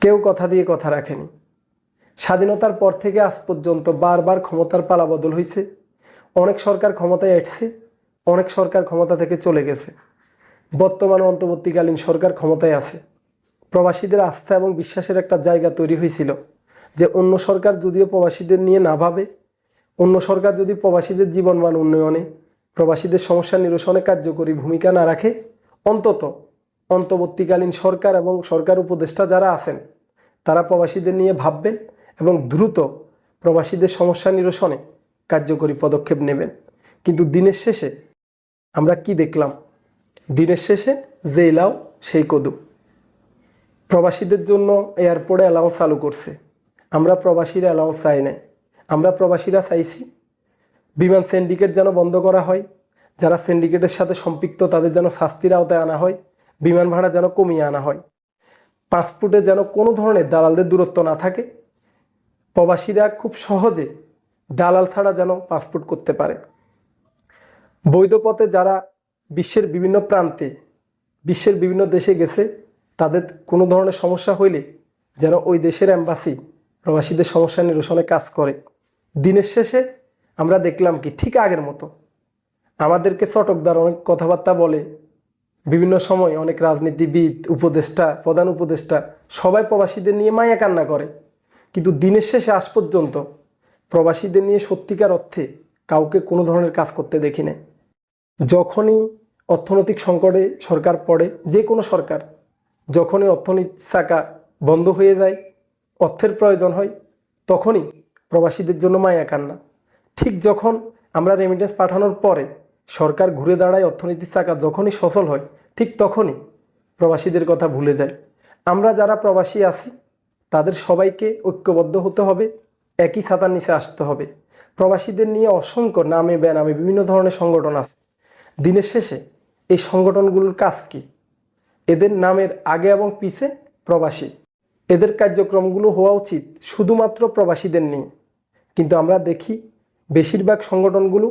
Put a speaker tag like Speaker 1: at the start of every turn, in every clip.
Speaker 1: কেউ কথা দিয়ে কথা রাখেনি। স্বাধীনতার পর থেকে আজ পর্যন্ত বারবার ক্ষমতার পালাবদল হয়েছে। অনেক সরকার ক্ষমতায় এসেছে, অনেক সরকার ক্ষমতা থেকে চলে গেছে। বর্তমানে অন্তর্বর্তীকালীন সরকার ক্ষমতায় আছে। প্রবাসীদের আস্থা এবং বিশ্বাসের একটা জায়গা তৈরি হয়েছিল যে অন্য সরকার যদিও প্রবাসীদের নিয়ে না ভাবে, অন্য সরকার যদি প্রবাসীদের জীবনমান উন্নয়নে, প্রবাসীদের সমস্যা নিরসনে কার্যকরী ভূমিকা না রাখে, অন্তত অন্তর্বর্তীকালীন সরকার এবং সরকার উপদেষ্টা যারা আছেন তারা প্রবাসীদের নিয়ে ভাববেন এবং দ্রুত প্রবাসীদের সমস্যা নিরসনে কার্যকরী পদক্ষেপ নেবেন। কিন্তু দিনের শেষে আমরা কি দেখলাম? দিনের শেষে যে লাও সেই কদু। প্রবাসীদের জন্য এয়ারপোর্টে অ্যালাউন্স চালু করছে। আমরা প্রবাসীরা অ্যালাউন্স চাই নাই। আমরা প্রবাসীরা চাইছি বিমান সিন্ডিকেট যেন বন্ধ করা হয়, যারা সিন্ডিকেটের সাথে সম্পৃক্ত তাদের যেন শাস্তির আওতায় আনা হয়, বিমান ভাড়া যেন কমিয়ে আনা হয়, পাসপোর্টে যেন কোনো ধরনের দালালদের দূরত্ব না থাকে, প্রবাসীরা খুব সহজে দালাল ছাড়া যেন পাসপোর্ট করতে পারে। বৈধ পথে যারা বিশ্বের বিভিন্ন প্রান্তে, বিশ্বের বিভিন্ন দেশে গেছে, তাদের কোনো ধরনের সমস্যা হইলে যেন ওই দেশের এম্বাসি প্রবাসীদের সমস্যা নিরসনে কাজ করে। দিনের শেষে আমরা দেখলাম কি ঠিক আগের মতো আমাদেরকে চটকদার অনেক কথাবার্তা বলে, বিভিন্ন সময় অনেক রাজনীতিবিদ, উপদেষ্টা, প্রধান উপদেষ্টা সবাই প্রবাসীদের নিয়ে মায়া কান্না করে, কিন্তু দিনের শেষে আজ পর্যন্ত প্রবাসীদের নিয়ে সত্যিকার অর্থে কাউকে কোনো ধরনের কাজ করতে দেখি না। যখনই অর্থনৈতিক সংকটে সরকার পড়ে, যে কোনো সরকার, যখনই অর্থনীতির চাকা বন্ধ হয়ে যায়, অর্থের প্রয়োজন হয়, তখনই প্রবাসীদের জন্য মায়া কান্না। ঠিক যখন আমরা রেমিটেন্স পাঠানোর পরে সরকার ঘুরে দাঁড়ায়, অর্থনীতির চাকা যখনই সচল হয়, ঠিক তখনই প্রবাসীদের কথা ভুলে যায়। আমরা যারা প্রবাসী আছি তাদের সবাইকে ঐক্যবদ্ধ হতে হবে, একই ছাতার নিচে আসতে হবে। প্রবাসীদের নিয়ে অসংখ্য নামে বেনামে বিভিন্ন ধরনের সংগঠন আছে। দিনের শেষে এই সংগঠনগুলোর কাজ কি? এদের নামের আগে এবং পিছে প্রবাসী। এদের কার্যক্রমগুলো হওয়া উচিত শুধুমাত্র প্রবাসীদের নিয়ে, কিন্তু আমরা দেখি বেশিরভাগ সংগঠনগুলো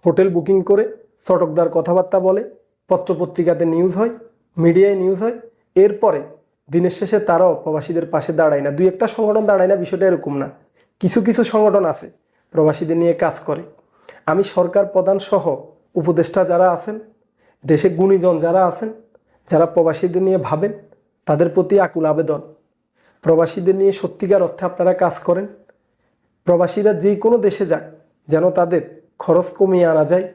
Speaker 1: হোটেল বুকিং করে চটকদার কথাবার্তা বলে, পত্রপত্রিকাতে নিউজ হয়, মিডিয়ায় নিউজ হয়, এরপরে দিনের শেষে তারাও প্রবাসীদের পাশে দাঁড়ায় না। দুই একটা সংগঠন দাঁড়ায় না, বিষয়টা এরকম না। কিছু কিছু সংগঠন আছে প্রবাসীদের নিয়ে কাজ করে। আমি সরকার প্রধান সহ উপদেষ্টা যারা আছেন, দেশে গুণীজন যারা আছেন, যারা প্রবাসীদের নিয়ে ভাবেন, তাদের প্রতি আকুল আবেদন, প্রবাসীদের নিয়ে সত্যিকার অর্থে আপনারা কাজ করেন। প্রবাসীরা যে কোনো দেশে যাক যেন তাদের খরচ কমিয়ে আনা যায়,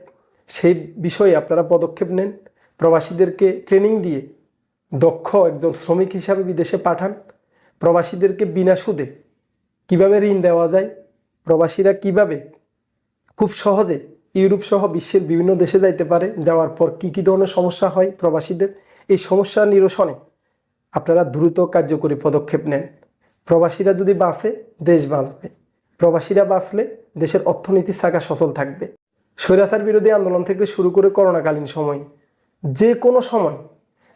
Speaker 1: সেই বিষয়ে আপনারা পদক্ষেপ নেন। প্রবাসীদেরকে ট্রেনিং দিয়ে দক্ষ একজন শ্রমিক হিসাবে বিদেশে পাঠান। প্রবাসীদেরকে বিনা সুদে কিভাবে ঋণ দেওয়া যায়, প্রবাসীরা কিভাবে খুব সহজে ইউরোপ সহ বিশ্বের বিভিন্ন দেশে যাইতে পারে, যাওয়ার পর কী কী ধরনের সমস্যা হয় প্রবাসীদের, এই সমস্যা নিরসনে আপনারা দ্রুত কার্যকরী পদক্ষেপ নেন। প্রবাসীরা যদি বাঁচে, দেশ বাঁচবে। প্রবাসীরা বাঁচলে দেশের অর্থনীতির চাকা সচল থাকবে। স্বৈরাচার বিরোধী আন্দোলন থেকে শুরু করে করোনাকালীন সময়, যে কোনো সময়,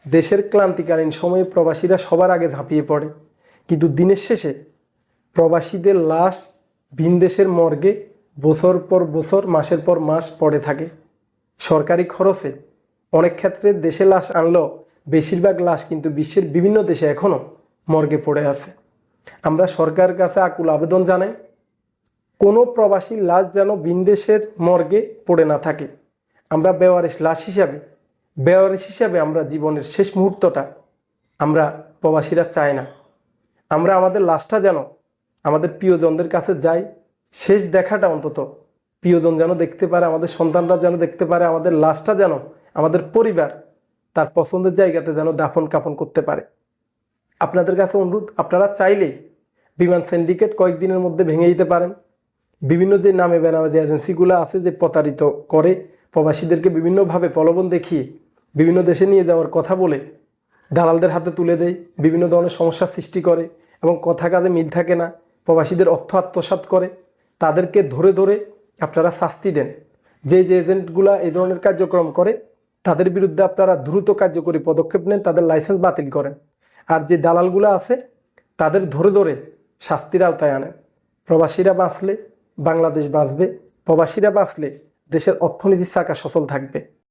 Speaker 1: দেশের ক্লান্তিকালীন সময়ে প্রবাসীরা সবার আগে ঝাঁপিয়ে পড়ে, কিন্তু দিনের শেষে প্রবাসীদের লাশ ভিন দেশের মর্গে বছর পর বছর, মাসের পর মাস পড়ে থাকে। সরকারি খরচে অনেক ক্ষেত্রে দেশে লাশ আনলেও বেশিরভাগ লাশ কিন্তু বিশ্বের বিভিন্ন দেশে এখনও মর্গে পড়ে আছে। আমরা সরকারের কাছে আকুল আবেদন জানাই, কোনো প্রবাসীর লাশ যেন ভিন দেশের মর্গে পড়ে না থাকে। আমরা বেওয়ারিশ লাশ হিসাবে, বেওয়ারিশ হিসাবে আমরা জীবনের শেষ মুহূর্তটা আমরা প্রবাসীরা চাই না। আমরা আমাদের লাশটা যেন আমাদের প্রিয়জনদের কাছে যাই, শেষ দেখাটা অন্তত প্রিয়জন যেন দেখতে পারে, আমাদের সন্তানরা যেন দেখতে পারে, আমাদের লাশটা যেন আমাদের পরিবার তার পছন্দের জায়গাতে যেন দাফন কাফন করতে পারে। আপনাদের কাছে অনুরোধ, আপনারা চাইলেই বিমান সিন্ডিকেট কয়েকদিনের মধ্যে ভেঙে দিতে পারেন। বিভিন্ন যে নামে বেনামে যে এজেন্সিগুলো আছে যে প্রতারিত করে প্রবাসীদেরকে বিভিন্নভাবে প্রলোভন দেখিয়ে বিভিন্ন দেশে নিয়ে যাওয়ার কথা বলে দালালদের হাতে তুলে দেয়, বিভিন্ন ধরনের সমস্যার সৃষ্টি করে এবং কথা কাজে মিল থাকে না, প্রবাসীদের অর্থ আত্মসাৎ করে, তাদেরকে ধরে ধরে আপনারা শাস্তি দেন। যে যে এজেন্টগুলা এই ধরনের কার্যক্রম করে তাদের বিরুদ্ধে আপনারা দ্রুত কার্যকরী পদক্ষেপ নেন, তাদের লাইসেন্স বাতিল করেন। আর যে দালালগুলো আছে তাদের ধরে ধরে শাস্তির আওতায় আনেন। প্রবাসীরা বাঁচলে বাংলাদেশ বাঁচবে, প্রবাসীরা বাঁচলে দেশের অর্থনীতির চাকা সচল থাকবে।